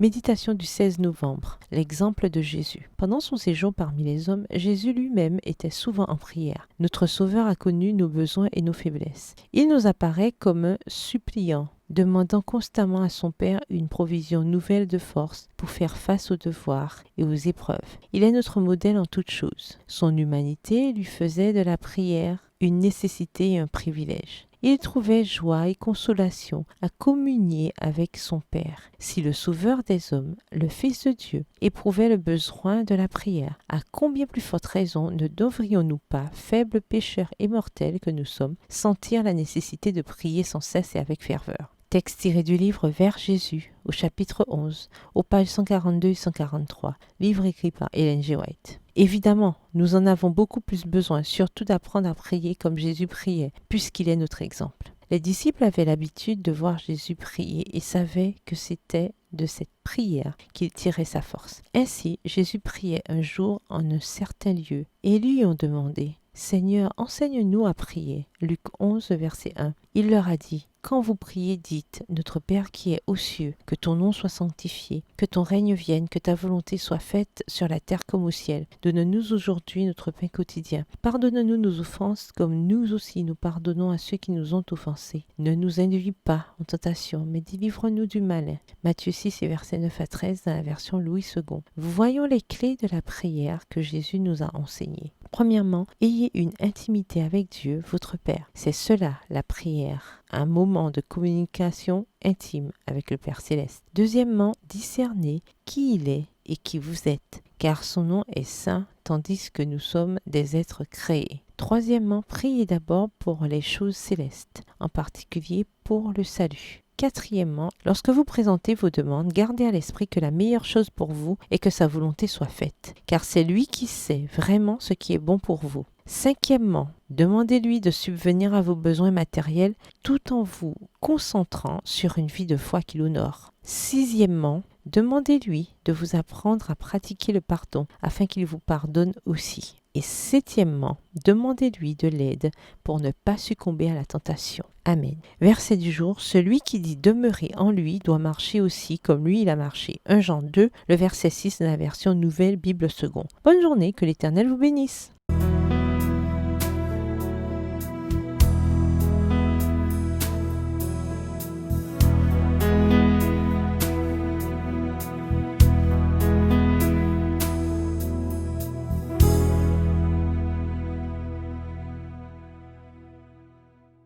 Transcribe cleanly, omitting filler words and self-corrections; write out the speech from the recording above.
Méditation du 16 novembre. L'exemple de Jésus. Pendant son séjour parmi les hommes, Jésus lui-même était souvent en prière. Notre Sauveur a connu nos besoins et nos faiblesses. Il nous apparaît comme un suppliant, demandant constamment à son Père une provision nouvelle de force pour faire face aux devoirs et aux épreuves. Il est notre modèle en toutes choses. Son humanité lui faisait de la prière une nécessité et un privilège. Il trouvait joie et consolation à communier avec son Père. Si le Sauveur des hommes, le Fils de Dieu, éprouvait le besoin de la prière, à combien plus forte raison ne devrions-nous pas, faibles pécheurs et mortels que nous sommes, sentir la nécessité de prier sans cesse et avec ferveur? Texte tiré du livre Vers Jésus, au chapitre 11, aux pages 142 et 143, livre écrit par Ellen G. White. Évidemment, nous en avons beaucoup plus besoin, surtout d'apprendre à prier comme Jésus priait, puisqu'il est notre exemple. Les disciples avaient l'habitude de voir Jésus prier et savaient que c'était de cette prière qu'il tirait sa force. Ainsi, Jésus priait un jour en un certain lieu et ils lui ont demandé « Seigneur, enseigne-nous à prier ». Luc 11, verset 1. Il leur a dit « Quand vous priez, dites, Notre Père qui est aux cieux, que ton nom soit sanctifié, que ton règne vienne, que ta volonté soit faite sur la terre comme au ciel. Donne-nous aujourd'hui notre pain quotidien. Pardonne-nous nos offenses comme nous aussi nous pardonnons à ceux qui nous ont offensés. Ne nous induis pas en tentation, mais délivre-nous du malin. » Matthieu 6, versets 9 à 13 dans la version Louis II. Voyons les clés de la prière que Jésus nous a enseignées. Premièrement, ayez une intimité avec Dieu, votre Père. C'est cela, la prière, un moment de communication intime avec le Père Céleste. Deuxièmement, discernez qui il est et qui vous êtes, car son nom est saint, tandis que nous sommes des êtres créés. Troisièmement, priez d'abord pour les choses célestes, en particulier pour le salut. Quatrièmement, lorsque vous présentez vos demandes, gardez à l'esprit que la meilleure chose pour vous est que sa volonté soit faite, car c'est lui qui sait vraiment ce qui est bon pour vous. Cinquièmement, demandez-lui de subvenir à vos besoins matériels tout en vous concentrant sur une vie de foi qui l'honore. Sixièmement, demandez-lui de vous apprendre à pratiquer le pardon afin qu'il vous pardonne aussi. Et septièmement, demandez-lui de l'aide pour ne pas succomber à la tentation. Amen. Verset du jour, celui qui dit demeurer en lui doit marcher aussi comme lui il a marché. 1 Jean 2, le verset 6 de la version Nouvelle Bible Seconde. Bonne journée, que l'Éternel vous bénisse.